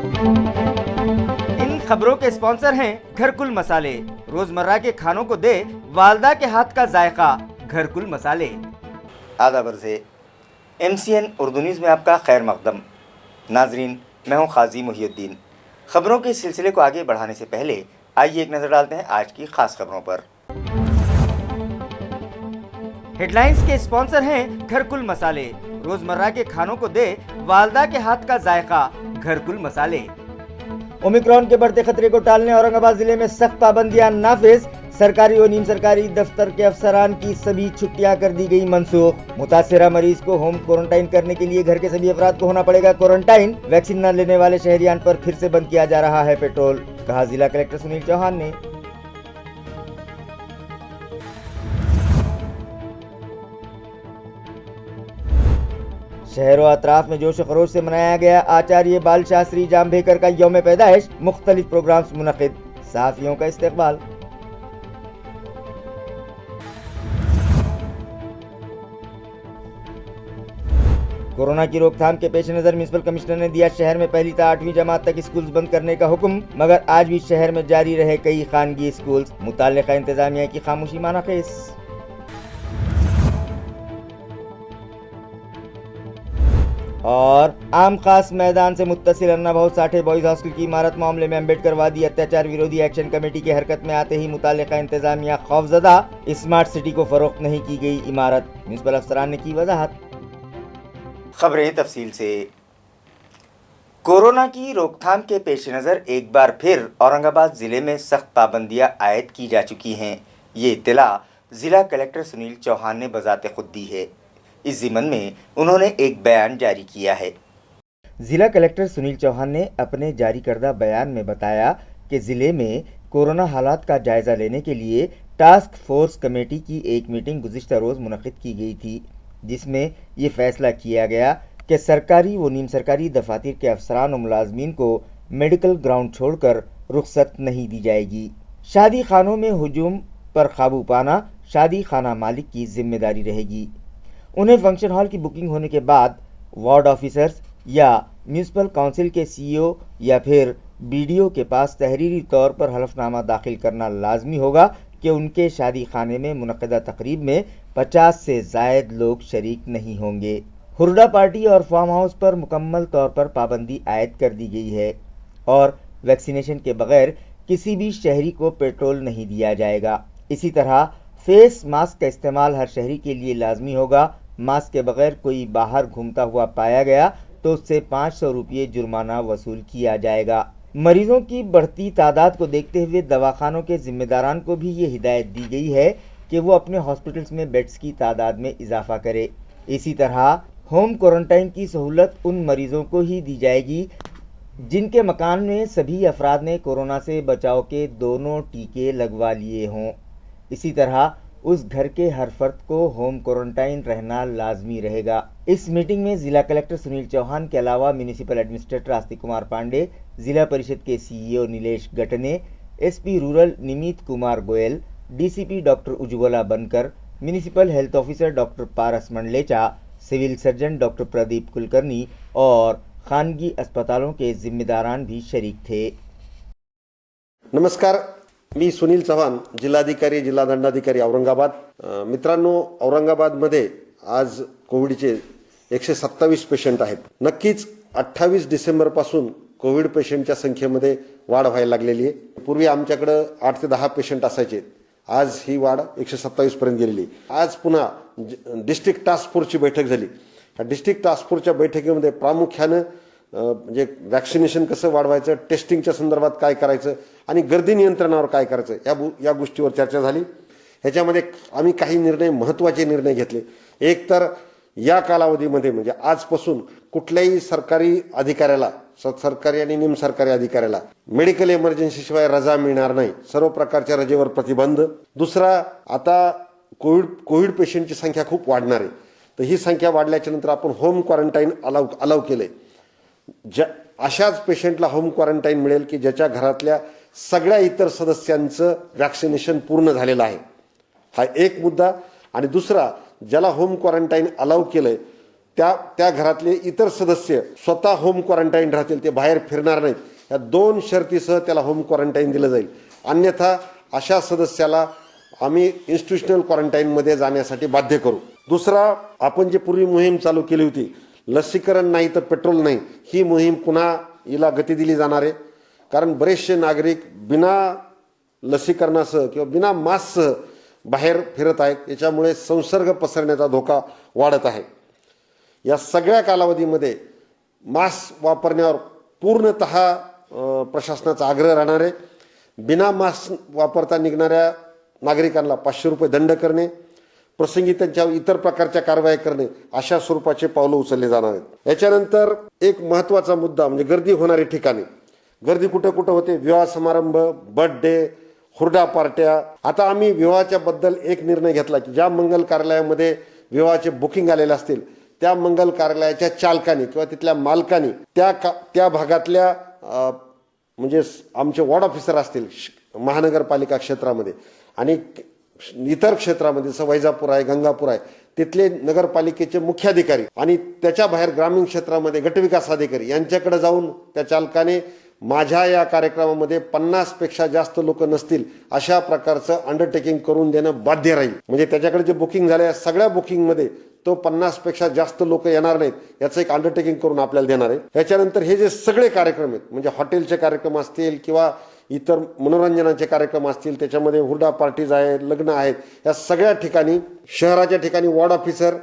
इन खबरों के स्पॉन्सर हैं घरकुल मसाले। रोजमर्रा के खानों को दे वालदा के हाथ का जायका, घरकुल मसाले। आदाब अर्ज़ MCN उर्दू न्यूज़ में आपका खैर मकदम। नाजरीन, मैं हूं काजी मुहिउद्दीन। खबरों के सिलसिले को आगे बढ़ाने से पहले आइए एक नज़र डालते हैं आज की खास खबरों पर। हेडलाइंस के स्पॉन्सर हैं घरकुल मसाले। रोजमर्रा के खानों को दे वालदा के हाथ का जायका, घरकुल मसाले। ओमिक्रॉन के बढ़ते खतरे को टालने औरंगाबाद जिले में सख्त पाबंदियां नाफिज। सरकारी और नीम सरकारी दफ्तर के अफसरान की सभी छुट्टियां कर दी गई मनसूख। मुतासिरा मरीज को होम क्वारंटाइन करने के लिए घर के सभी अफराद को होना पड़ेगा क्वारंटाइन। वैक्सीन न लेने वाले शहरियान पर फिर से बंद किया जा रहा है पेट्रोल, कहा जिला कलेक्टर सुनील चौहान ने। शहरों अतराफ में जोश खरोश से मनाया गया आचार्य बाल शास्त्री जाम्भेकर का यौम पैदाइश। मुख्तलिफ प्रोग्राम्स मुनक़िद, सहाफ़ियों का इस्तकबाल। कोरोना की रोकथाम के पेश नज़र म्युनिसिपल कमिश्नर ने दिया शहर में पहली से 8वीं जमात तक स्कूल्स बंद करने का हुक्म, मगर आज भी शहर में जारी रहे कई खानगी स्कूल्स। मुताल्लिका इंतजामिया की खामोशी मानाखेज। और आम खास मैदान से मुत्तसिल अन्ना भाऊ साठे बॉयज हॉस्टल की इमारत मामले में अम्बेडकरवादी अत्याचार विरोधी एक्शन कमेटी की हरकत में आते ही मुताल्लिका इंतजामिया खौफजदा। स्मार्ट सिटी को फरोख्त नहीं की गई इमारत, म्युनिसिपल अफसरान ने की वजाहत। खबरें तफसील से। कोरोना की रोकथाम के पेश नज़र एक बार फिर औरंगाबाद जिले में सख्त पाबंदियां आयद की जा चुकी हैं। ये इत्तला जिला कलेक्टर सुनील चौहान ने बजाते खुद दी है। इस ज़िमन में उन्होंने एक बयान जारी किया है। जिला कलेक्टर सुनील चौहान ने अपने जारी करदा बयान में बताया कि ज़िले में कोरोना हालात का जायज़ा लेने के लिए टास्क फोर्स कमेटी की एक मीटिंग गुज़िश्ता रोज़ मुनक़िद की गई थी, जिसमें ये फैसला किया गया कि सरकारी व नीम सरकारी दफातर के अफसरान और मुलाजमीन को मेडिकल ग्राउंड छोड़कर रुख्सत नहीं दी जाएगी। शादी खानों में हुजूम पर काबू पाना शादी खाना मालिक की जिम्मेदारी रहेगी। उन्हें फंक्शन हॉल की बुकिंग होने के बाद वार्ड ऑफिसर्स या म्युनिसिपल काउंसिल के CEO या फिर BDO के पास तहरीरी तौर पर हलफनामा दाखिल करना लाजमी होगा कि उनके शादी खाने में मुनक़दा तकरीब में 50 से ज़ायद लोग शरीक नहीं होंगे। हुरडा पार्टी और फार्म हाउस पर मुकम्मल तौर पर पाबंदी आयद कर दी गई है और वैक्सीनेशन के बगैर किसी भी शहरी को पेट्रोल नहीं दिया जाएगा। इसी तरह फेस मास्क का इस्तेमाल हर शहरी के लिए लाजमी होगा। मास्क के बगैर कोई बाहर घूमता हुआ पाया गया तो उससे 500 रुपये जुर्माना वसूल किया जाएगा। मरीजों की बढ़ती तादाद को देखते हुए दवाखानों के जिम्मेदारान को भी ये हिदायत दी गई है कि वो अपने हॉस्पिटल्स में बेड्स की तादाद में इजाफा करे। इसी तरह होम क्वारंटाइन की सहूलत उन मरीजों को ही दी जाएगी जिनके मकान में सभी अफराद ने कोरोना से बचाव के दोनों टीके लगवा लिए हों। इसी तरह उस घर के हर फर्द को होम क्वारंटाइन रहना लाजमी रहेगा। इस मीटिंग में जिला कलेक्टर सुनील चौहान के अलावा म्युनिसिपल एडमिनिस्ट्रेटर आस्तिक कुमार पांडे, जिला परिषद के CEO Nilesh Gatne, SP rural Nimit Kumar Goyal, DCP doctor Ujjwala Bankar, municipal health officer doctor Paras Mandlecha, civil surgeon doctor Pradeep Kulkarni और खानगी अस्पतालों के जिम्मेदारान भी शरीक थे। नमस्कार, मी सुनील चव्हाण, जिल्हाधिकारी जिल्हा दंडाधिकारी औरंगाबाद। मित्रांनो, औरंगाबादमध्ये आज कोविडचे 127 पेशंट आहेत। नक्कीच 28 डिसेंबर पासून कोविड पेशंटच्या संख्येमध्ये वाढ व्हायला लागलेली आहे। पूर्वी आमच्याकडे 8 ते 10 पेशंट असायचे, आज ही वाढ 127 पर्यंत गेलेली। आज पुन्हा डिस्ट्रिक्ट टास्क फोर्सची बैठक झाली। या डिस्ट्रिक्ट टास्क फोर्सच्या बैठकीमध्ये प्रामुख्याने म्हणजे वॅक्सिनेशन कसं वाढवायचं, टेस्टिंगच्या संदर्भात काय करायचं आणि गर्दी नियंत्रणावर काय करायचं या गोष्टीवर चर्चा झाली। ह्याच्यामध्ये आम्ही काही महत्त्वाचे निर्णय घेतले। एक तर या कालावधीमध्ये म्हणजे आजपासून कुठल्याही सरकारी अधिकाऱ्याला, सरकारी आणि निमसरकारी अधिकाऱ्याला मेडिकल इमर्जन्सी शिवाय रजा मिळणार नाही। सर्व प्रकारच्या रजेवर प्रतिबंध। दुसरा, आता कोविड पेशंटची संख्या खूप वाढणार आहे, तर ही संख्या वाढल्याच्या नंतर आपण होम क्वारंटाइन अलाउ केले। अशाच पेशंटला होम क्वारंटाइन मिळेल की ज्याच्या घरातल्या सगळ्या इतर सदस्यांचं वॅक्सिनेशन पूर्ण झालेलं आहे। हा एक मुद्दा। आणि दुसरा, ज्याला होम क्वारंटाइन अलाउ केलंय त्या घरातले इतर सदस्य स्वतः होम क्वारंटाईन राहतील, ते बाहेर फिरणार नाहीत. या 2 शर्तीसह त्याला होम क्वारंटाईन दिलं जाईल. अन्यथा अशा सदस्याला आम्ही इन्स्टिट्यूशनल क्वारंटाईनमध्ये जाण्यासाठी बाध्य करू. दुसरा, आपण जी पूर्वी मोहीम चालू केली होती, लसीकरण नाही तर पेट्रोल नाही, ही मोहीम पुन्हा हिला गती दिली जाणार आहे. कारण बरेचसे नागरिक बिना लसीकरणासह किंवा बिना मास्कसह बाहेर फिरत आहेत. याच्यामुळे संसर्ग पसरण्याचा धोका वाढत आहे. या सगळ्या कालावधीमध्ये मास्क वापरण्यावर पूर्णतः प्रशासनाचा आग्रह राहणार आहे. बिना मास्क वापरता निघणाऱ्या नागरिकांना 500 रुपये दंड करणे, प्रसंगी त्यांच्यावर इतर प्रकारच्या कारवाई करणे, अशा स्वरूपाचे पावलं उचलले जाणार आहेत. याच्यानंतर एक महत्त्वाचा मुद्दा म्हणजे गर्दी होणारी ठिकाणे. गर्दी कुठं कुठं होते? विवाह समारंभ, बर्थडे, हुरडा पार्ट्या. आता आम्ही विवाहाच्या बद्दल एक निर्णय घेतला की ज्या मंगल कार्यालयामध्ये विवाहाचे बुकिंग आलेले असतील त्या मंगल कार्यालयाच्या चालकाने किंवा तिथल्या मालकाने त्या भागातल्या म्हणजे आमचे वॉर्ड ऑफिसर असतील महानगरपालिका क्षेत्रामध्ये आणि इतर क्षेत्रामध्ये जसं वैजापूर आहे, गंगापूर आहे, तिथले नगरपालिकेचे मुख्याधिकारी आणि त्याच्या बाहेर ग्रामीण क्षेत्रामध्ये गटविकास अधिकारी यांच्याकडे जाऊन त्या चालकाने माझ्या या कार्यक्रमामध्ये 50 पेक्षा जास्त लोक नसतील अशा प्रकारचं अंडरटेकिंग करून देणं बाध्य राहील. म्हणजे त्याच्याकडे जे बुकिंग झाले या सगळ्या बुकिंगमध्ये तो 50 पेक्षा जास्त लोक येणार नाहीत याचं एक अंडरटेकिंग करून आपल्याला देणार आहे. याच्यानंतर हे जे सगळे कार्यक्रम आहेत म्हणजे हॉटेलचे कार्यक्रम असतील किंवा इतर मनोरंजनाचे कार्यक्रम असतील, त्याच्यामध्ये हुरडा पार्टीज आहेत, लग्न आहेत, या सगळ्या ठिकाणी शहराच्या ठिकाणी वॉर्ड ऑफिसर,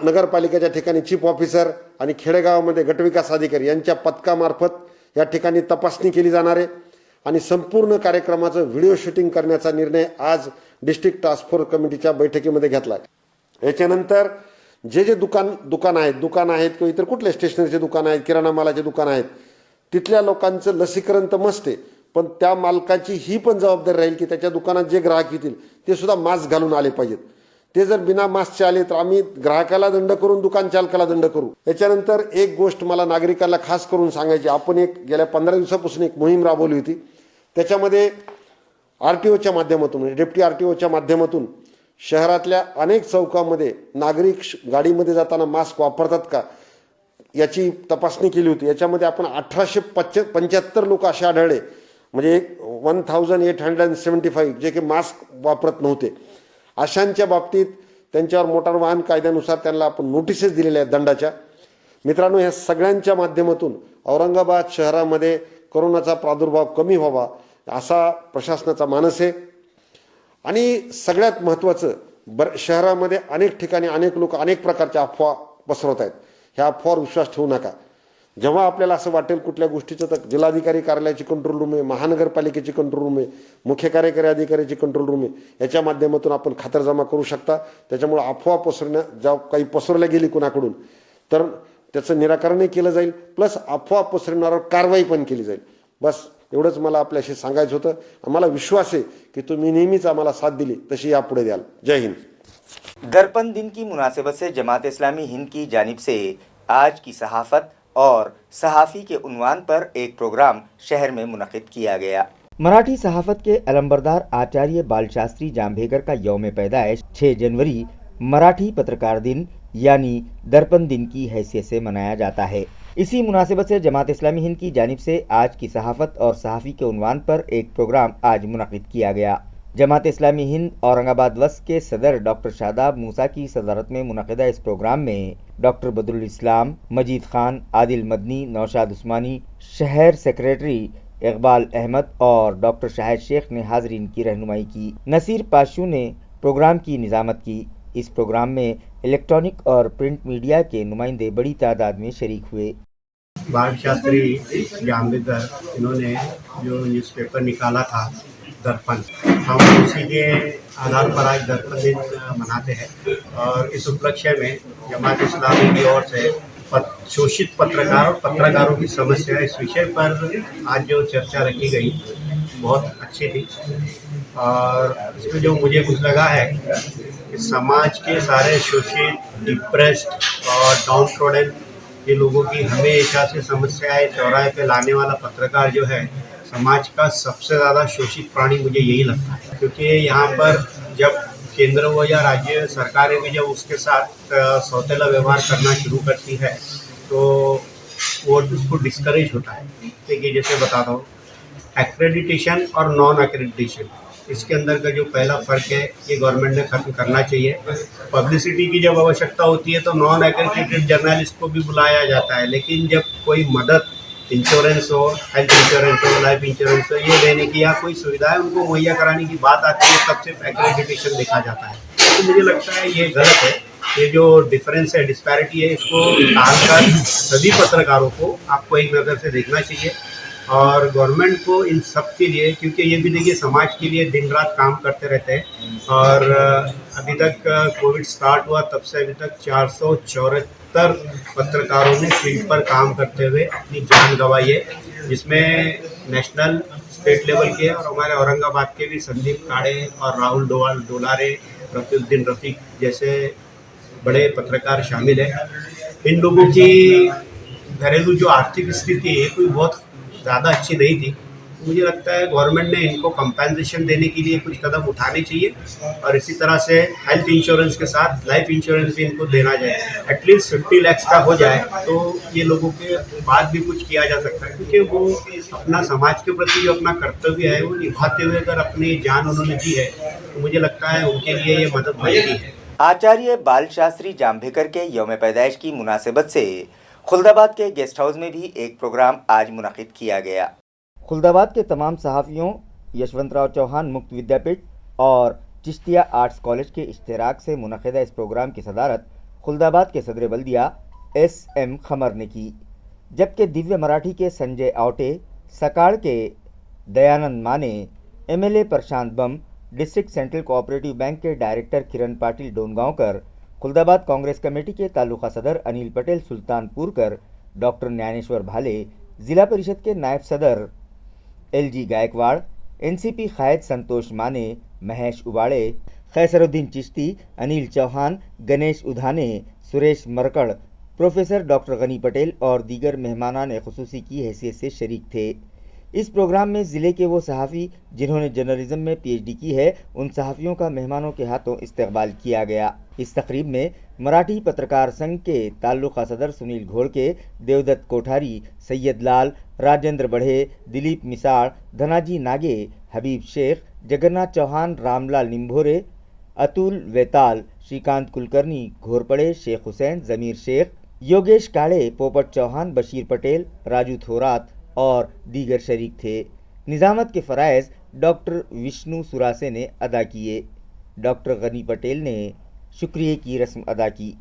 नगरपालिकेच्या ठिकाणी चीफ ऑफिसर आणि खेडेगावामध्ये गटविकास अधिकारी यांच्या पथकामार्फत या ठिकाणी तपासणी केली जाणार आहे आणि संपूर्ण कार्यक्रमाचं व्हिडिओ शूटिंग करण्याचा निर्णय आज डिस्ट्रिक्ट टास्क फोर्स कमिटीच्या बैठकीमध्ये घेतला आहे. याच्यानंतर जे दुकान आहेत किंवा इतर कुठले स्टेशनरीचे दुकान आहेत, किराणा मालाचे दुकान आहेत, तिथल्या लोकांचं लसीकरण तर मस्त आहे, पण त्या मालकाची ही पण जबाबदारी राहील की त्याच्या दुकानात जे ग्राहक येतील ते सुद्धा मास्क घालून आले पाहिजेत. ते जर बिना मास्कचे आले तर आम्ही ग्राहकाला दंड करून दुकान चालकाला दंड करू. याच्यानंतर एक गोष्ट मला नागरिकांना खास करून सांगायची, आपण गेल्या 15 दिवसापासून एक मोहीम राबवली होती. त्याच्यामध्ये RTOच्या माध्यमातून म्हणजे डेप्टी RTOच्या माध्यमातून शहरातल्या अनेक चौकामध्ये नागरिक गाडीमध्ये जाताना मास्क वापरतात का याची तपासणी केली होती. याच्यामध्ये आपण 1875 लोक असे आढळले म्हणजे 1875 जे की मास्क वापरत नव्हते. अशांच्या बाबतीत त्यांच्यावर मोटार वाहन कायद्यानुसार त्यांना आपण नोटिसेस दिलेल्या आहेत दंडाच्या. मित्रांनो, या सगळ्यांच्या माध्यमातून औरंगाबाद शहरामध्ये कोरोनाचा प्रादुर्भाव कमी व्हावा असा प्रशासनाचा मानस आहे. आणि सगळ्यात महत्त्वाचं शहरामध्ये अनेक ठिकाणी अनेक लोक अनेक प्रकारच्या अफवा पसरवत आहेत. ह्या अफवावर विश्वास ठेवू नका. जेव्हा आपल्याला असं वाटेल कुठल्या गोष्टीचं तर जिल्हाधिकारी कार्यालयाची कंट्रोल रूम आहे, महानगरपालिकेची कंट्रोल रूम आहे, मुख्य कार्यकारी अधिकाऱ्याची कंट्रोल रूम आहे, याच्या माध्यमातून आपण खातरजमा करू शकता. त्याच्यामुळे अफवा काही पसरवल्या गेली कुणाकडून तर त्याचं निराकरणही केलं जाईल, प्लस अफवा पसरवणाऱ्यावर कारवाई पण केली जाईल. बस एवढंच मला आपल्याशी सांगायचं होतं. आम्हाला विश्वास आहे की तुम्ही नेहमीच आम्हाला साथ दिली तशी यापुढे द्याल. जय हिंद. दर्पण दिन की मुनासिबत से जमात इस्लामी हिंद की जानिब से आज की सहाफ़त और सहाफ़ी के उन्वान पर एक प्रोग्राम शहर में मुनक़िद किया गया. मराठी सहाफ़त के अलंबरदार आचार्य बालशास्त्री जाम्भेकर का यौम पैदाइश 6 जनवरी मराठी पत्रकार दिन यानी दर्पण दिन की हैसियत से मनाया जाता है. इसी मुनासिबत से जमात इस्लामी हिंद की जानिब से आज की सहाफ़त और सहाफ़ी के उन्वान पर एक प्रोग्राम आज मुनक़िद किया गया. जमात इस्लामी हिंद औरंगाबाद वस्त के सदर डॉक्टर शादाब मूसा की सदारत में मुनक़िदा इस प्रोग्राम में डॉक्टर बदरुल इस्लाम, मजीद खान, आदिल मदनी, नौशाद उस्मानी, शहर सेक्रेटरी इकबाल अहमद और डॉक्टर शाहिद शेख ने हाज़रीन की रहनुमाई की. नसीर पाशू ने प्रोग्राम की निज़ामत की. इस प्रोग्राम में इलेक्ट्रॉनिक और प्रिंट मीडिया के नुमाइंदे बड़ी तादाद में शरीक हुए. बाल शास्त्री जाम्भेकर इन्होंने जो न्यूज़पेपर निकाला था दर्पण, हम उसी के आधार पर आज दर्पण दिन मनाते हैं. और इस उपलक्ष्य में जमात इस्लामी की ओर से शोषित पत्रकार और पत्रकारों की समस्या इस विषय पर आज जो चर्चा रखी गई बहुत अच्छी थी. और इसमें जो मुझे कुछ लगा है कि समाज के सारे शोषित, डिप्रेस्ड और डाउन ट्रोडन ये लोगों की हमेशा से समस्याएं चौराहे पे लाने वाला पत्रकार जो है समाज का सबसे ज़्यादा शोषित प्राणी मुझे यही लगता है. क्योंकि यहाँ पर जब केंद्र हो या राज्य सरकारें भी जब उसके साथ सौतेला व्यवहार करना शुरू करती है तो वो उसको डिस्करेज होता है। देखिए जैसे बताता हूँ, एक्रेडिटेशन और नॉन एक्रेडिटेशन, इसके अंदर का जो पहला फ़र्क है ये गवर्नमेंट ने ख़त्म करना चाहिए। पब्लिसिटी की जब आवश्यकता होती है तो नॉन एक्रेडिटेड जर्नलिस्ट को भी बुलाया जाता है, लेकिन जब कोई मदद, इंश्योरेंस हो, हेल्थ इंश्योरेंस हो, लाइफ इंश्योरेंस हो, ये देने की या कोई सुविधाएं उनको मुहैया कराने की बात आती है तब सिर्फ एक्रेडिटेशन देखा जाता है। तो मुझे लगता है ये गलत है। ये जो डिफरेंस है, डिस्पैरिटी है, इसको टालकर सभी पत्रकारों को आपको एक नज़र से देखना चाहिए और गवर्नमेंट को इन सब के लिए, क्योंकि ये भी देखिए समाज के लिए दिन रात काम करते रहते हैं और अभी तक कोविड स्टार्ट हुआ तब से अभी तक 474 पत्रकारों ने फील्ड पर काम करते हुए अपनी जान गंवाई है, जिसमें नेशनल, स्टेट लेवल के और हमारे औरंगाबाद के भी संदीप काड़े और राहुल डोलारे, रफीउद्दीन रफीक जैसे बड़े पत्रकार शामिल हैं। इन लोगों की घरेलू जो आर्थिक स्थिति है कोई बहुत ज़्यादा अच्छी नहीं थी। मुझे लगता है गवर्नमेंट ने इनको कंपनसेशन देने के लिए कुछ कदम उठाने चाहिए और इसी तरह से हेल्थ इंश्योरेंस के साथ लाइफ इंश्योरेंस भी इनको देना जाए। एटलीस्ट 50 लाख का हो जाए तो ये लोगों के बाद भी कुछ किया जा सकता है, क्योंकि वो अपना समाज के प्रति जो अपना कर्तव्य है वो निभाते हुए अगर अपनी जान उन्होंने दी है तो मुझे लगता है उनके लिए ये मदद बनती है। आचार्य बाल शास्त्री जाम्भेकर के यौम पैदाइश की मुनासिबत से खुल्दाबाद के गेस्ट हाउस में भी एक प्रोग्राम आज मुनक़िद किया गया। खुल्दाबाद के तमाम सहाफ़ियों, यशवंतराव चौहान मुक्त विद्यापीठ और चिश्तिया आर्ट्स कॉलेज के इश्तिराक से मुनक़िदा इस प्रोग्राम की सदारत खुल्दाबाद के सदर बल्दिया SM खमर ने की, जबकि दिव्य मराठी के संजय आवटे, सकाड़ के दयानंद माने, MLA प्रशांत बम, डिस्ट्रिक्ट सेंट्रल कोऑपरेटिव बैंक के डायरेक्टर किरण पाटिल डोनगांवकर, खुल्दाबाद कांग्रेस कमेटी के तालुका सदर अनिल पटेल सुल्तानपुरकर, डॉक्टर ज्ञानेश्वर भाले, ज़िला परिषद के नायब सदर LG गायकवाड़, NCP कायद संतोष माने, महेश उबाड़े, खैसरुद्दीन चिश्ती, अनिल चौहान, गणेश उधाने, सुरेश मरकड़, प्रोफेसर डॉक्टर गनी पटेल और दीगर मेहमानान खुसूसी की हैसियत से शरीक थे। इस प्रोग्राम में ज़िले के वो सहाफ़ी जिन्होंने जर्नलिज्म में PhD की है, उन सहाफ़ियों का मेहमानों के हाथों इस्तकबाल किया गया। इस तकरीब में मराठी पत्रकार संघ के ताल्लुका सदर सुनील घोड़के, देवदत्त कोठारी, सैयद लाल, राजेंद्र बढ़े, दिलीप मिसाड़, धनाजी नागे, हबीब शेख, जगन्नाथ चौहान, रामलाल निम्भोरे, अतुल वेताल, श्रीकांत कुलकर्णी, घोरपड़े, शेख हुसैन, ज़मीर शेख, योगेश काड़े, पोपट चौहान, बशीर पटेल, राजू थोरात और दीगर शरीक थे। निज़ामत के फ़राइज़ डॉक्टर विष्णु सुरासे ने अदा किए। डॉक्टर गनी पटेल ने शुक्रिया की रस्म अदा की।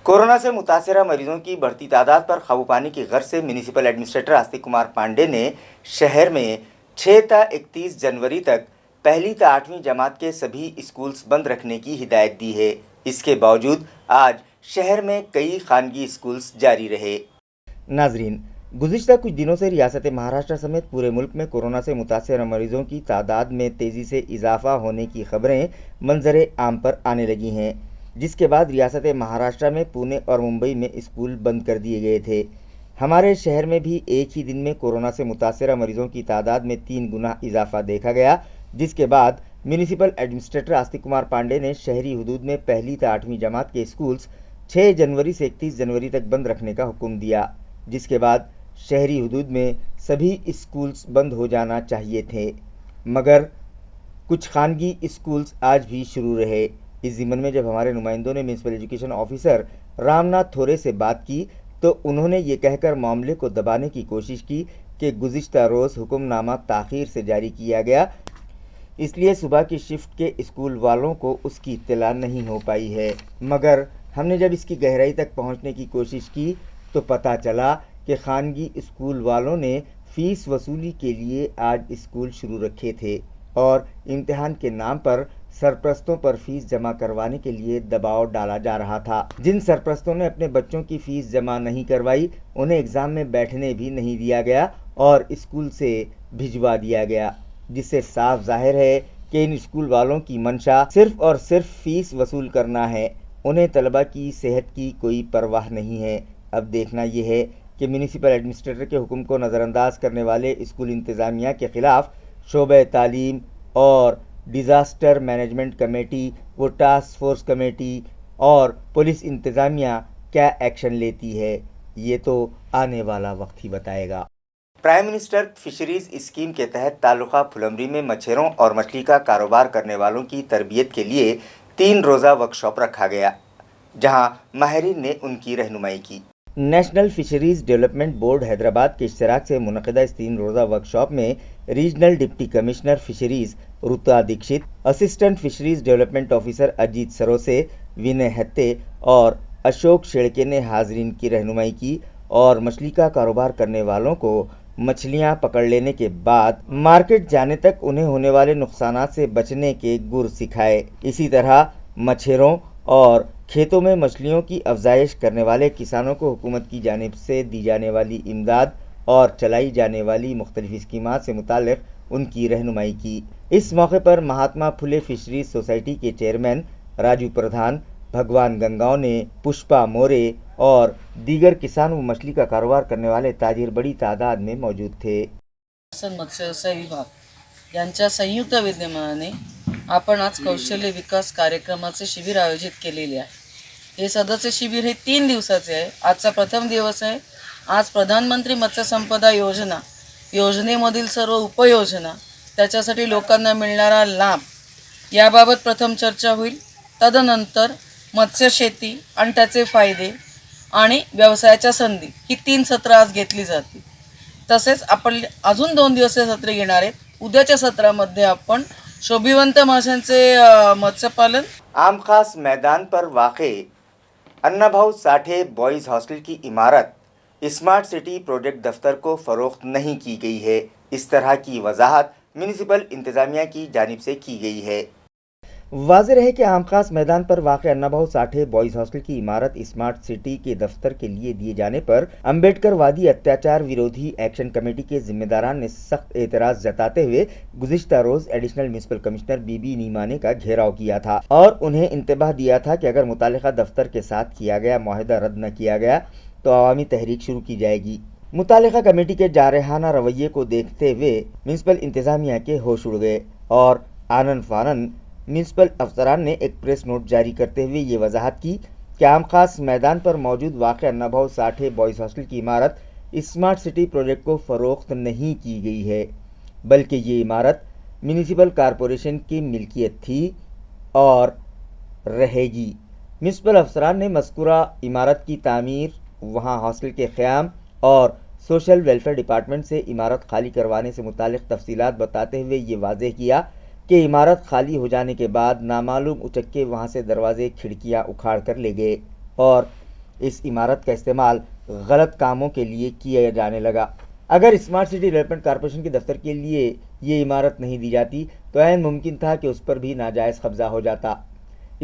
कोरोना से मुतासरा मरीजों की बढ़ती तादाद पर काबू पाने की गर्ज से म्यूनिसिपल एडमिनिस्ट्रेटर आस्तिक कुमार पांडे ने शहर में 6 ता 31 जनवरी तक पहली ता 8वीं जमात के सभी स्कूल्स बंद रखने की हिदायत दी है। इसके बावजूद आज शहर में कई खानगी स्कूल्स जारी रहे। नाजरीन, गुज़िश्ता कुछ दिनों से रियासत महाराष्ट्र समेत पूरे मुल्क में कोरोना से मुतासर मरीजों की तादाद में तेज़ी से इजाफा होने की खबरें मंजर आम पर आने लगी हैं, जिसके बाद रियासत महाराष्ट्र में पुणे और मुंबई में स्कूल बंद कर दिए गए थे। हमारे शहर में भी एक ही दिन में कोरोना से मुतासर मरीजों की तादाद में 3 गुना इजाफा देखा गया, जिसके बाद म्यूनिसिपल एडमिनिस्ट्रेटर आस्तिक कुमार पांडे ने शहरी हुदूद में पहली ता 8वीं जमात के स्कूल्स 6 जनवरी से 31 जनवरी तक बंद रखने का हुक्म दिया, जिसके बाद शहरी हुदूद में सभी स्कूल्स बंद हो जाना चाहिए थे, मगर कुछ खानगी स्कूल्स आज भी शुरू रहे। इस ज़िम्मन में जब हमारे नुमाइंदों ने म्यूनसिपल एजुकेशन ऑफिसर रामनाथ थोरे से बात की तो उन्होंने ये कहकर मामले को दबाने की कोशिश की कि गुज़िश्ता रोज़ हुक्मनामा ताख़ीर से जारी किया गया, इसलिए सुबह की शिफ्ट के स्कूल वालों को उसकी इत्तला नहीं हो पाई है। मगर हमने जब इसकी गहराई तक पहुंचने की कोशिश की तो पता चला कि खानगी स्कूल वालों ने फ़ीस वसूली के लिए आज स्कूल शुरू रखे थे और इम्तिहान के नाम पर सरपरस्तों पर फ़ीस जमा करवाने के लिए दबाव डाला जा रहा था। जिन सरपरस्तों ने अपने बच्चों की फ़ीस जमा नहीं करवाई उन्हें एग्ज़ाम में बैठने भी नहीं दिया गया और स्कूल से भिजवा दिया गया, जिससे साफ जाहिर है कि इन स्कूल वालों की मंशा सिर्फ़ और सिर्फ फ़ीस वसूल करना है। उन्हें तलबा की सेहत की कोई परवाह नहीं है। अब देखना यह है कि म्यूनिसिपल एडमिनिस्ट्रेटर के हुक्म को नज़रअंदाज करने वाले स्कूल इंतज़ामिया के ख़िलाफ़ शोबे तालीम और डिज़ास्टर मैनेजमेंट कमेटी, वो टास्क फोर्स कमेटी और पुलिस इंतज़ामिया क्या एक्शन लेती है, ये तो आने वाला वक्त ही बताएगा। प्राइम मिनिस्टर फिशरीज स्कीम के तहत तालुका फुलमरी में मछेरों और मछली का कारोबार करने वालों की तरबियत के लिए 3 रोज़ा वर्कशॉप रखा गया, जहां माहिरीन ने उनकी रहनुमाई की। National fisheries development board Hyderabad के इश्तराक से मुनक़िदा इस 3 रोज़ा वर्कशॉप में regional deputy commissioner fisheries Ruta Dixit, assistant fisheries development officer Ajit Sarose, Vinay Hatte और अशोक शेड़के ने हाजरीन की रहनुमाई की और मछली का कारोबार करने वालों को मछलियां पकड़ लेने के बाद मार्केट जाने तक उन्हें होने वाले नुकसानात से बचने के गुर सिखाए। इसी तरह मछेरों और खेतों में मछलियों की अफजाइश करने वाले किसानों को हुकूमत की जानिब से दी जाने वाली इमदाद और चलाई जाने वाली मुख्तलिफ स्कीमात से मुतालिक उनकी रहनुमाई की। इस मौके पर महात्मा फुले फिशरीज सोसाइटी के चेयरमैन राजू प्रधान, भगवान गंगाओं ने, पुष्पा मोरे और दीगर किसान व मछली का कारोबार करने वाले ताजिर बड़ी तादाद में मौजूद थे। मत्स्य व्यवसाय विभाग यांच्या संयुक्त विद्यमानाने आपण आज कौशल्य विकास कार्यक्रमाचे शिबिर आयोजित केलेले आहे। हे सदस्य शिबिर हे 3 दिवसाचे आहे। आजचा प्रथम दिवस आहे। आज प्रधानमंत्री मत्स्य संपदा योजनेमधील सर्व उपयोजना, त्याच्यासाठी लोकांना मिळणारा लाभ याबाबत प्रथम चर्चा होईल। तदनंतर मत्स्य शेती आणि त्याचे फायदे आणि व्यवसायाच्या संधी ही 3 सत्र आज घेतली जातील। तसेच आपण अजून 2 दिवसीय सत्र घेणार आहेत। उद्याच्या सत्रामध्ये आपण शोभिवंत माशांचे मत्स्यपालन। आम खास मैदान पर वाक़े अन्नाभाऊ साठे बॉयज़ हॉस्टल की इमारत स्मार्ट सिटी प्रोजेक्ट दफ्तर को फ़रोख्त नहीं की गई है। इस तरह की वजाहत म्यूनिसिपल इंतज़ामिया की जानिब से की गई है। वाज़ेह रहे कि आम खास मैदान पर वाक़े अन्नाभाऊ साठे बॉयज़ हॉस्टल की इमारत स्मार्ट सिटी के दफ्तर के लिए दिए जाने पर अम्बेडकर वादी अत्याचार विरोधी एक्शन कमेटी के जिम्मेदारान ने सख्त एतराज़ जताते हुए गुज़िश्ता रोज़ एडिशनल म्यूनिसिपल कमिश्नर बीबी नीमाने का घेराव किया था और उन्हें इंतबाह दिया था कि अगर मुतालिका दफ्तर के साथ किया गया मुआहदा रद्द न किया गया तो अवामी तहरीक शुरू की जाएगी। मुतालिका कमेटी के जारहाना रवैये को देखते हुए म्यूनिसिपल इंतज़ामिया के होश उड़ गए और आनन फानन म्यूनिसिपल अफसरान ने एक प्रेस नोट जारी करते हुए ये वजाहत की कि आम खास मैदान पर मौजूद वाक़ अन्नाभाऊ साठे बॉयज़ हॉस्टल की इमारत स्मार्ट सिटी प्रोजेक्ट को फ़रोख्त नहीं की गई है, बल्कि ये इमारत म्यूनिसिपल कॉरपोरेशन की मिल्कियत थी और रहेगी। म्यूनिसिपल अफसरान ने मज़कूरा इमारत की तामीर, वहाँ हॉस्टल के क़याम और सोशल वेलफेयर डिपार्टमेंट से इमारत खाली करवाने से मुतालिक तफसीलात बताते हुए ये वाज़ेह किया कि इमारत खाली हो जाने के बाद नामालूम उचक्के वहाँ से दरवाजे खिड़कियाँ उखाड़ कर ले गए और इस इमारत का इस्तेमाल गलत कामों के लिए किया जाने लगा। अगर स्मार्ट सिटी डेवलपमेंट कॉरपोरेशन के दफ्तर के लिए ये इमारत नहीं दी जाती तो ऐन मुमकिन था कि उस पर भी नाजायज़ कब्ज़ा हो जाता।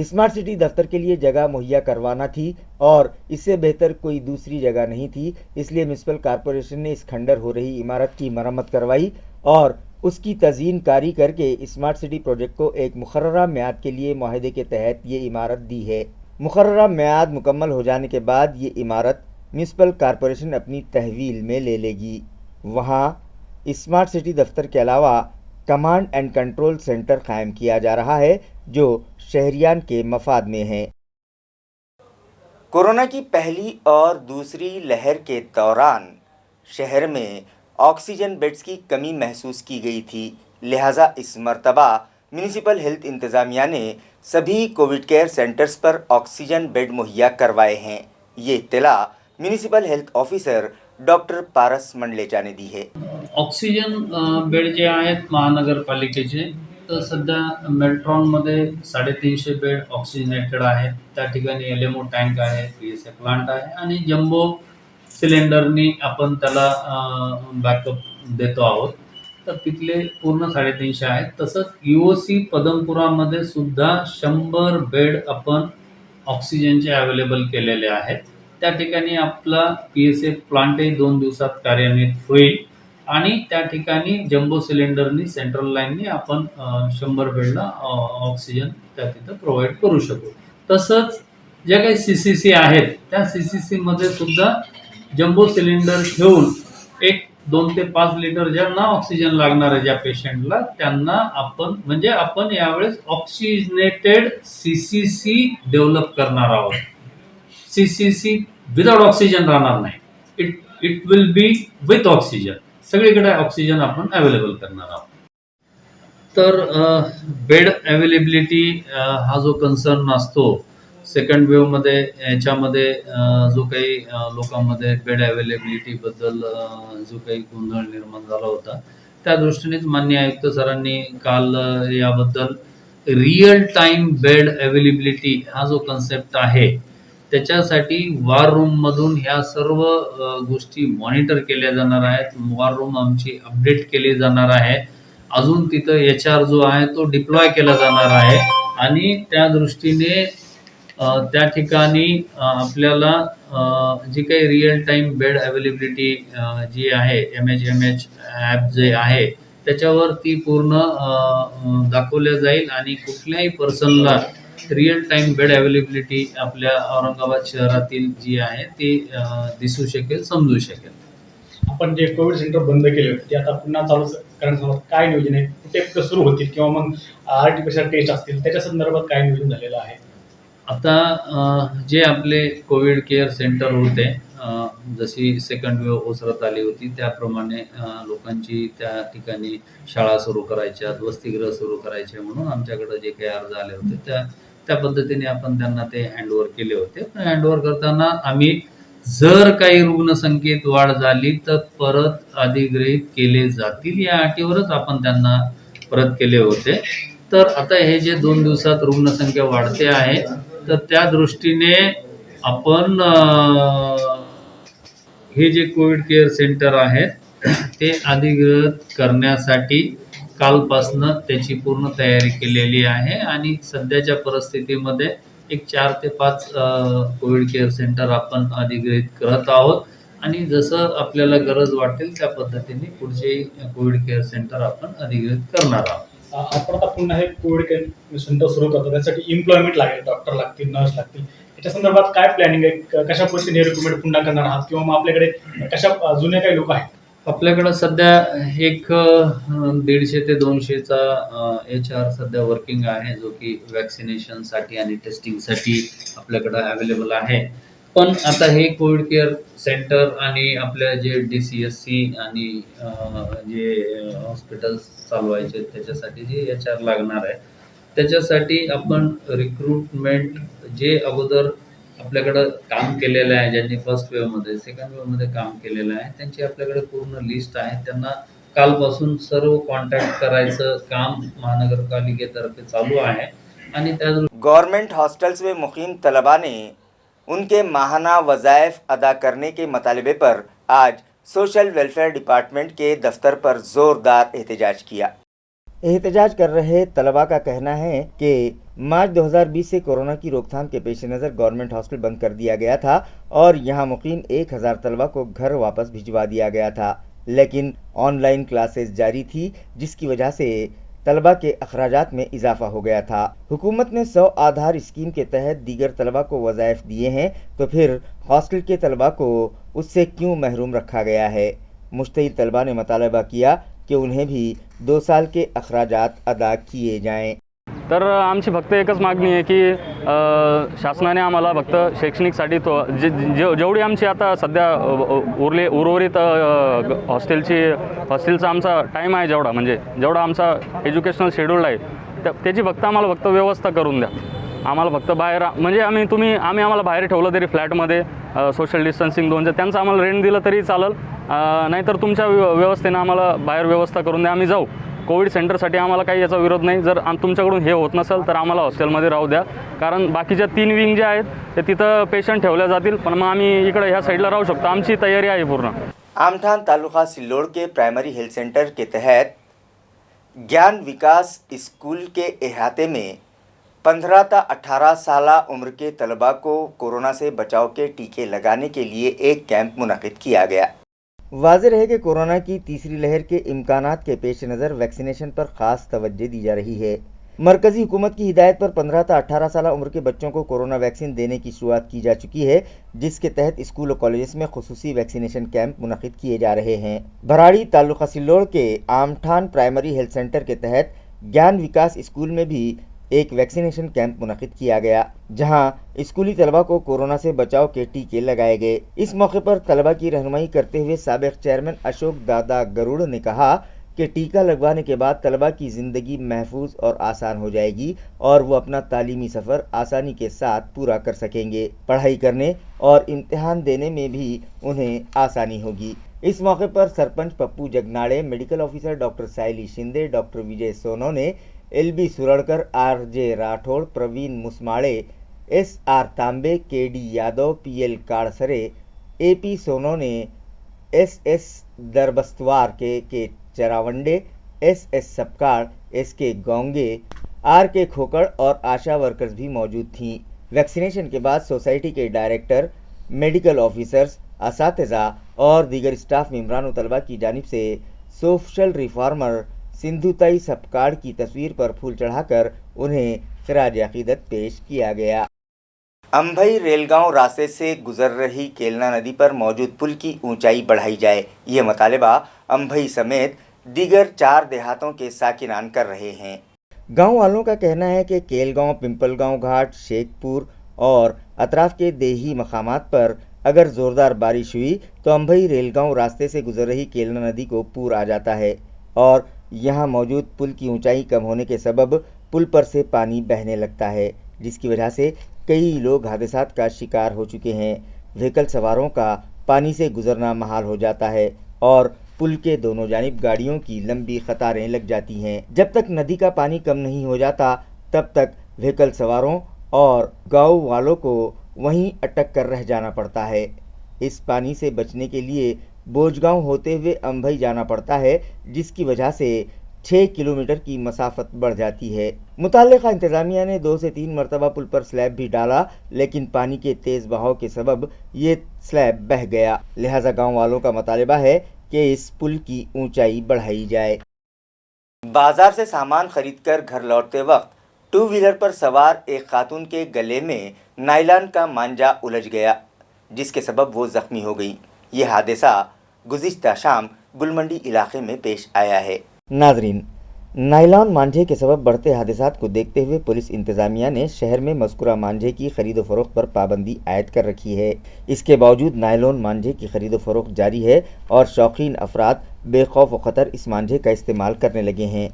स्मार्ट सिटी दफ्तर के लिए जगह मुहैया करवाना थी और इससे बेहतर कोई दूसरी जगह नहीं थी, इसलिए म्यूनिसिपल कॉरपोरेशन ने इस खंडर हो रही इमारत की मरम्मत करवाई और उसकी तज़ीन कारी करके स्मार्ट सिटी प्रोजेक्ट को एक मुकर्ररा म्याद के लिए मुआहदे के तहत ये इमारत दी है। मुकर्ररा म्याद मुकम्मल हो जाने के बाद ये इमारत म्यूनिसिपल कॉरपोरेशन अपनी तहवील में ले लेगी। वहाँ स्मार्ट सिटी दफ्तर के अलावा कमांड एंड कंट्रोल सेंटर कायम किया जा रहा है जो शहरियान के मफाद में है। कोरोना की पहली और दूसरी लहर के दौरान शहर में ऑक्सीजन बेड्स की कमी महसूस की गई थी, लिहाजा इस मरतबा म्यूनिसिपल हेल्थ इंतज़ामिया ने सभी कोविड केयर सेंटर्स पर ऑक्सीजन बेड मुहैया करवाए हैं। ये इत्तला municipal health officer doctor Paras Mandlecha ने दी है। ऑक्सिजन बेड जे आहेत महानगरपालिकेचे तर सध्या मेल्ट्रॉनमध्ये 350 बेड ऑक्सिजनेटेड आहेत। त्या ठिकाणी एलएमओ टँक आहे, पीएसए प्लांट आहे आणि जम्बो सिलेंडरनी आपण त्याला बॅकअप देतो आहोत। तर तिथले पूर्ण 350 आहेत। तसंच यूओसी पदमपुरामध्ये सुद्धा 100 बेड आपण ऑक्सिजनचे अवेलेबल केलेले आहेत। त्या ठिकाणी आपला पीएसए प्लांटही 2 दिवसात कार्यान्वित होईल आणि त्या ठिकाणी जम्बो सिलेंडरनी सेंट्रल लाईननी आपण 100 बेडला ऑक्सिजन त्या तिथं प्रोव्हाइड करू शकू। तसंच ज्या काही सीसीसी आहेत त्या सीसीसी मध्ये सुद्धा जम्बो सिलेंडर ठेवून एक 2 ते 5 लिटर ज्यांना ऑक्सिजन लागणार आहे ज्या पेशंटला, त्यांना आपण यावेळेस ऑक्सिजनेटेड CCC डेव्हलप करणार आहोत. CCC विदाउट ऑक्सिजन राहणार नाही. It will be with oxygen. सगळीकडे ऑक्सिजन आपण अवेलेबल करणार आहोत. तर बेड अवेलेबिलिटी हा जो कन्सर्न असतो सेकंड वेव्हमध्ये, याच्यामध्ये जो काही लोकांमध्ये बेड अवेलेबिलिटीबद्दल जो काही गोंधळ निर्माण झाला होता, त्या दृष्टीनेच माननीय आयुक्त सरांनी काल याबद्दल रिअल टाइम बेड अवेलेबिलिटी हा जो कन्सेप्ट आहे, त्याच्यासाठी वॉर रूममधून ह्या सर्व गोष्टी मॉनिटर केल्या जाणार आहेत. वॉर रूम आमची अपडेट केली जाणार आहे. अजून तिथं HR जो आहे तो डिप्लॉय केला जाणार आहे आणि त्या दृष्टीने त्या ठिकाणी आपल्याला जी काही रिअल टाइम बेड अवेलेबिलिटी जी आहे MHMH ॲप जे आहे त्याच्यावर ती पूर्ण दाखवल्या जाईल आणि कुठल्याही पर्सनला रिअल टाइम बेड अवेलेबिलिटी आपल्या औरंगाबाद शहरातील जी आहे ती दिसू शकेल, समजू शकेल. आपण जे कोविड सेंटर बंद केले होते ते आता पुन्हा चालू करण्यासंदर्भात काय नियोजन आहे, कुठे सुरू होतील किंवा मग RT-PCR टेस्ट असतील त्याच्या संदर्भात काय नियोजन झालेलं आहे? आता जे आपले कोविड केअर सेंटर होते, जशी सेकंड वेव्ह ओसरत आली होती त्याप्रमाणे लोकांची त्या ठिकाणी शाळा सुरू करायच्या, वसतिगृह सुरू करायचे म्हणून आमच्याकडे जे काही अर्ज आले होते त्या पद्धतीने आपण त्यांना ते हँडओव्हर केले होते. पण हँडओव्हर करताना आम्ही जर काही रुग्णसंख्येत वाढ झाली तर परत अधिग्रहित केले जातील या अटीवरच आपण त्यांना परत केले होते. तर आता हे जे 2 दिवसात रुग्णसंख्या वाढते आहे तर त्या दृष्टीने आपण हे जे कोविड केअर सेंटर आहेत ते अधिग्रहित करण्यासाठी कालपासनं त्याची पूर्ण तयारी केलेली आहे आणि सध्याच्या परिस्थितीमध्ये एक 4 ते 5 कोविड केअर सेंटर आपण अधिग्रहित करत आहोत आणि जसं आपल्याला गरज वाटेल त्या पद्धतीने पुढचे कोविड केअर सेंटर आपण अधिग्रहित करणार आहोत. आपण आता पुन्हा हे कोविड केअर सेंटर सुरू करतो, त्यासाठी एम्प्लॉयमेंट लागेल, डॉक्टर लागतील, नर्स लागतील. याच्या संदर्भात काय प्लॅनिंग आहे, कशा पद्धतीने रिक्रुटमेंट पुन्हा करणार आहात किंवा मग आपल्याकडे कशा जुने काही लोक आहेत? आपल्याकडं सध्या एक 150 ते 200चा HR सध्या वर्किंग आहे, जो की वॅक्सिनेशनसाठी आणि टेस्टिंगसाठी आपल्याकडं अवेलेबल आहे. पण आता हे कोविड केअर सेंटर आणि आपल्या जे DCSC आणि जे हॉस्पिटल्स चालवायचे त्याच्यासाठी जे HR लागणार आहे त्याच्यासाठी आपण रिक्रुटमेंट जे अगोदर आपल्याकडं काम केलेलं आहे, ज्यांनी फर्स्ट वेव्हमध्ये, सेकंड वेव्हमध्ये काम केलेलं आहे, त्यांची आपल्याकडे पूर्ण लिस्ट आहे. त्यांना कालपासून सर्व कॉन्टॅक्ट करायचं काम महानगरपालिकेतर्फे चालू आहे आणि त्या गवर्नमेंट हॉस्टल्स में मुकीम तलबा ने उनके माहाना वज़ाइफ अदा करने के मतालबे पर आज सोशल वेलफेयर डिपार्टमेंट के दफ्तर पर ज़ोरदार एहतजाज किया। एहतजाज कर रहे तलबा का कहना है कि मार्च 2020 से कोरोना की रोकथाम के पेश नज़र गवर्नमेंट हॉस्टल बंद कर दिया गया था और यहाँ मुकीम 1000 तलबा को घर वापस भिजवा दिया गया था, लेकिन ऑनलाइन क्लासेस जारी थी जिसकी वजह से तलबा के अखराजात में इजाफा हो गया था। हुकूमत ने 100 आधार स्कीम के तहत दीगर तलबा को वज़ाइफ दिए हैं तो फिर हॉस्टल के तलबा को उससे क्यों महरूम रखा गया है। मुश्तहिद तलबा ने मुतालबा किया कि उन्हें भी 2 साल के अखराजात अदा किए जाएं। तर आमची फक्त एकच मागणी आहे की शासनाने आम्हाला फक्त शैक्षणिकसाठी तो जेवढी आमची आता सध्या उर्वरित हॉस्टेलचा आमचा टाईम आहे, जेवढा आमचा एज्युकेशनल शेड्यूल आहे त्याची फक्त आम्हाला व्यवस्था करून द्या. आम्हाला फक्त बाहेर म्हणजे आम्ही आम्हाला बाहेर ठेवलं तरी फ्लॅटमध्ये सोशल डिस्टन्सिंग 2 त्यांचं आम्हाला रेंट दिलं तरी चालेल, नाहीतर तुमच्या व्यवस्थेनं आम्हाला बाहेर व्यवस्था करून द्या, आम्ही जाऊ. कोविड सेंटरसाठी आम्हाला काही याचा विरोध नाही. जर तुमच्याकडून हे होत नसेल तर आम्हाला हॉस्टेलमध्ये राहू द्या, कारण बाकीच्या 3 विंग जे आहेत ते तिथं पेशंट ठेवल्या जातील, पण मग आम्ही इकडे ह्या साईडला राहू शकतो. आमची तयारी आहे पूर्ण. आमठान तालुका सिल्लोड के प्राइमरी हेल्थ सेंटर के तहत ज्ञान विकास स्कूल के अहाते में 15 से 18 साल उम्र के तलबा को कोरोना से बचाव के टीके लगाने के लिए एक कैंप मुनक़िद किया गया। वाज़ेह है कि कोरोना की तीसरी लहर के इम्कानात के पेश नज़र वैक्सीनेशन पर ख़ास तवज्जो दी जा रही है। मरकजी हुकूमत की हिदायत पर 15 से 18 साल उम्र के बच्चों को कोरोना वैक्सीन देने की शुरुआत की जा चुकी है, जिसके तहत स्कूल और कॉलेज में खुसूसी वैक्सीनेशन कैंप मुनक्किद किए जा रहे हैं। भराड़ी तालुका सिल्लोड़ के आमठान प्राइमरी हेल्थ सेंटर के तहत ज्ञान विकास स्कूल में भी एक वैक्सीनेशन कैंप मुनक्किद किया गया, जहां स्कूली तलबा को कोरोना से बचाव के टीके लगाए गए। इस मौके पर तलबा की रहनुमाई करते हुए साबिक चेयरमैन अशोक दादा गरुड़ ने कहा कि टीका लगवाने के बाद तलबा की ज़िंदगी महफूज और आसान हो जाएगी और वो अपना तालीमी सफ़र आसानी के साथ पूरा कर सकेंगे। पढ़ाई करने और इम्तिहान देने में भी उन्हें आसानी होगी। इस मौके पर sarpanch Pappu Jagnade, medical officer doctor Sayali Shinde, doctor Vijay Sonone, LB Suradkar, RJ Rathod, Praveen Musmade, SR Tambe, KD Yadav, PL Kadsare, AP Sonone, SS Darbastwar K Charawande, SS सपकाड़, SK गोंगे, RK खोकड़ और आशा वर्कर्स भी मौजूद थीं। वैक्सीनेशन के बाद सोसाइटी के डायरेक्टर, मेडिकल ऑफिसर्स, असातिज़ा और दीगर स्टाफ मेंबरान तलबा की जानिब से सोशल रिफॉर्मर सिंधुताई सपकाड़ की तस्वीर पर फूल चढ़ाकर उन्हें खिराज अकीदत पेश किया गया। अंभई रेलगांव रास्ते से गुजर रही केलना नदी पर मौजूद पुल की ऊंचाई बढ़ाई जाए, ये मुतालबा अंभई समेत दीगर 4 देहातों के साकिनान कर रहे हैं। गांव वालों का कहना है कि केलगांव, पिंपलगांव घाट, शेखपुर और अतराफ के देही मकामात पर अगर ज़ोरदार बारिश हुई तो अंभई रेलगांव रास्ते से गुजर रही केलना नदी को पूर आ जाता है और यहाँ मौजूद पुल की ऊंचाई कम होने के सबब पुल पर से पानी बहने लगता है, जिसकी वजह से कई लोग हादसात का शिकार हो चुके हैं। व्हीकल सवारों का पानी से गुजरना महाल हो जाता है और पुल के दोनों जानिब गाड़ियों की लंबी कतारें लग जाती हैं। जब तक नदी का पानी कम नहीं हो जाता तब तक व्हीकल सवारों और गाँव वालों को वहीं अटक कर रह जाना पड़ता है। इस पानी से बचने के लिए बोझगांव होते हुए अंभई जाना पड़ता है, जिसकी वजह से 6 किलोमीटर की मसाफत बढ़ जाती है। मुताल्लिका इंतज़ामिया ने 2 से 3 मरतबा पुल पर स्लैब भी डाला, लेकिन पानी के तेज़ बहाव के सबब ये स्लैब बह गया। लिहाजा गांव वालों का मुतालबा है कि इस पुल की ऊंचाई बढ़ाई जाए। बाजार से सामान खरीदकर घर लौटते वक्त 2 व्हीलर पर सवार एक खातून के गले में नायलॉन का मांझा उलझ गया, जिसके सबब वो जख्मी हो गई। ये हादसा गुज़िश्ता शाम गुलमंडी इलाके में पेश आया है। नाजरीन, नायलॉन मांझे के सबब बढ़ते हादसात को देखते हुए पुलिस इंतज़ामिया ने शहर में मज़कूरा मांझे की खरीदो फरोख्त पर पाबंदी आयद कर रखी है। इसके बावजूद नायलॉन मांझे की खरीदो फरोख्त जारी है और शौकीन अफराद बेखौफ व ख़तर इस मांझे का इस्तेमाल करने लगे हैं,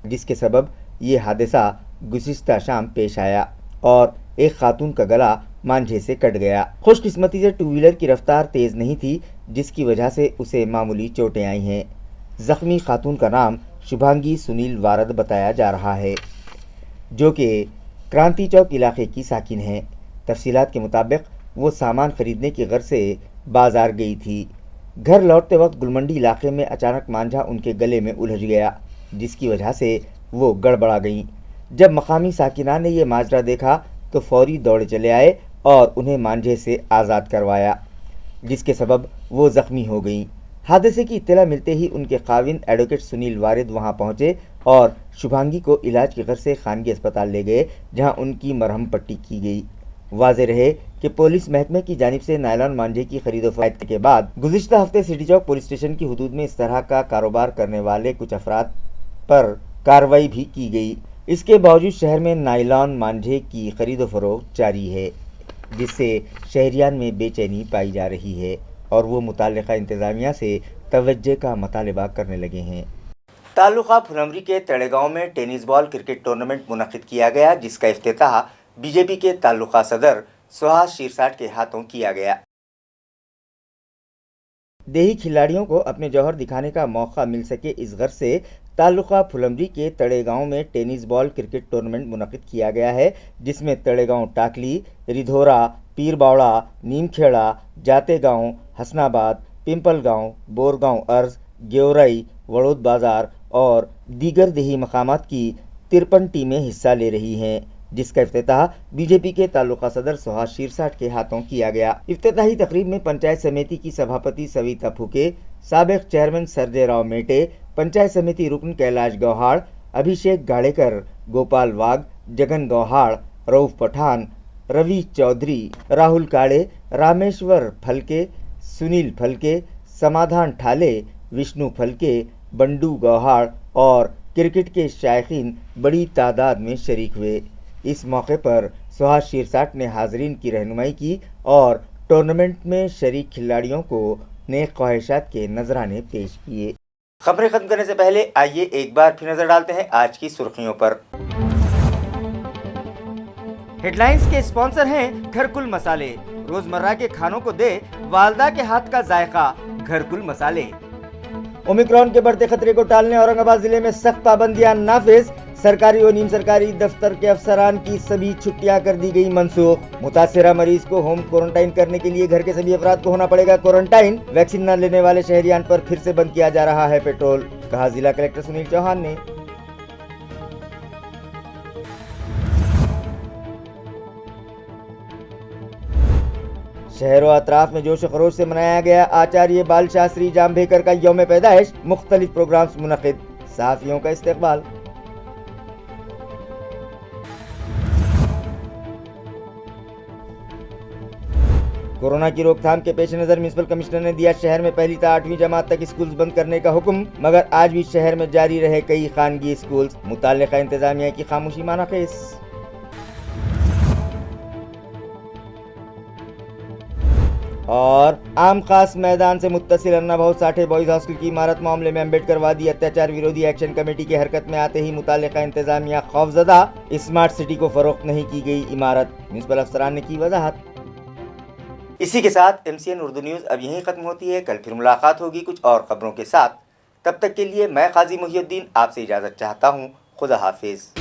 जिसके सबब ये हादसा गुज़िश्ता शाम पेश आया और एक खातून का गला मांझे से कट गया। खुशकिस्मती से 2 व्हीलर की रफ्तार तेज़ नहीं थी, जिसकी वजह से उसे मामूली चोटें आई हैं। ज़ख्मी खातून का नाम शुभांगी सुनील वारद बताया जा रहा है, जो कि क्रांति चौक इलाके की साकिन है। तफसीलात के मुताबिक वो सामान खरीदने की गर्ज से बाजार गई थी। घर लौटते वक्त गुलमंडी इलाके में अचानक मांझा उनके गले में उलझ गया, जिसकी वजह से वो गड़बड़ा गईं। जब मकामी साकिनान ने यह माजरा देखा तो फौरी दौड़े चले आए और उन्हें मांझे से आज़ाद करवाया, जिसके सबब वो ज़ख्मी हो गईं। हादसे की इत्तला मिलते ही उनके खाविंद एडवोकेट सुनील वारिद वहां पहुंचे और शुभांगी को इलाज की गर्ज से खानगी अस्पताल ले गए, जहां उनकी मरहम पट्टी की गई। वाज़ेह रहे कि पुलिस महकमे की जानिब से नायलॉन मांझे की खरीदो फरोख्त के बाद गुज़िश्ता हफ्ते सिटी चौक पुलिस स्टेशन की हदूद में इस तरह का कारोबार करने वाले कुछ अफराद पर कार्रवाई भी की गई। इसके बावजूद शहर में नायलॉन मांझे की खरीदो फरोख्त जारी है, जिससे शहरियान में बेचैनी पाई जा रही है और वो मुताल्लिका इंतज़ामिया से तवज्जो का मुतालबा करने लगे हैं। तालुका फुलमरी के तड़ेगांव में टेनिस बॉल क्रिकेट टूर्नामेंट मुनक्किद किया गया, जिसका इफ्तिताह बीजेपी के तालुका सदर सुहास शिरसाट के हाथों किया गया। देही खिलाड़ियों को अपने जौहर दिखाने का मौका मिल सके, इस गर्ज से तालुका फुलमरी के तड़ेगांव में टेनिस बॉल क्रिकेट टूर्नामेंट मुनक्किद किया गया है, जिसमें तड़ेगांव टाकली, रिधोरा, पीरबावड़ा, नीमखेड़ा, जातेगांव, हसनाबाद, पिंपलगांव, बोरगांव अर्ज, गेवराई, वड़ोद बाजार और दीगर देही मकामात की 53 टीमें हिस्सा ले रही हैं, जिसका इफ्तिताह बीजेपी के तालुका सदर सुहास शिरसाट के हाथों किया गया। इफ्तिताही तकरीब में पंचायत समिति की सभापति सविता फुके, साबिक चेयरमैन सरजय राव मेटे, पंचायत समिति रुकन कैलाश गौहाड़, अभिषेक गाड़ेकर, गोपाल वाघ, जगन दोहाड़, रऊफ पठान, रवि चौधरी, राहुल काड़े, रामेश्वर फलके, सुनील फलके, समाधान ठाले, विष्णु फलके, बंडू गौहाड़ और क्रिकेट के शायकीन बड़ी तादाद में शरीक हुए। इस मौके पर सुहास शिरसाट ने हाजरीन की रहनुमाई की और टूर्नामेंट में शरीक खिलाड़ियों को नेक ख्वाहिशात के नजराने पेश किए। खबरें खत्म करने से पहले आइए एक बार फिर नजर डालते हैं आज की सुर्खियों पर। हेडलाइंस के स्पॉन्सर हैं घरकुल मसाले। रोजमर्रा के खानों को दे वालदा के हाथ का जायका, घरकुल मसाले। ओमिक्रॉन के बढ़ते खतरे को टालने औरंगाबाद जिले में सख्त पाबंदियां नाफिज। सरकारी और नीम सरकारी दफ्तर के अफसरान की सभी छुट्टियां कर दी गई मनसूख। मुतासिरा मरीज को होम क्वारंटाइन करने के लिए घर के सभी अफराद को होना पड़ेगा क्वारंटाइन। वैक्सीन न लेने वाले शहरियान पर फिर से बंद किया जा रहा है पेट्रोल, कहा जिला कलेक्टर सुनील चौहान ने। शहरों अतराफ में जोश खरोश से मनाया गया आचार्य बाल शास्त्री जाम्भेकर का यौम पैदाइश। मुख्तलिफ प्रोग्राम्स मुनक़िद, सहाफ़ियों का इस्तकबाल। कोरोना की रोकथाम के पेश नज़र म्युनिसिपल कमिश्नर ने दिया शहर में पहली से 8वीं जमात तक स्कूल्स बंद करने का हुक्म, मगर आज भी शहर में जारी रहे कई खानगी स्कूल्स। मुताल्लिका इंतजामिया की खामोशी मानाखेज। और आम खास मैदान से मुत्तसिल अन्ना भाऊ साठे बॉयज हॉस्टल की इमारत मामले में अम्बेडकरवादी अत्याचार विरोधी एक्शन कमेटी की हरकत में आते ही मुताल्लिका इंतजामिया खौफजदा। स्मार्ट सिटी को फरोख्त नहीं की गई इमारत, म्युनिसिपल अफसरान ने की वजाहत। इसी के साथ MCN उर्दू न्यूज़ अब यहीं ख़त्म होती है। कल फिर मुलाकात होगी कुछ और खबरों के साथ। तब तक के लिए मैं काजी मुहिउद्दीन आपसे इजाज़त चाहता हूँ। खुदा हाफिज़।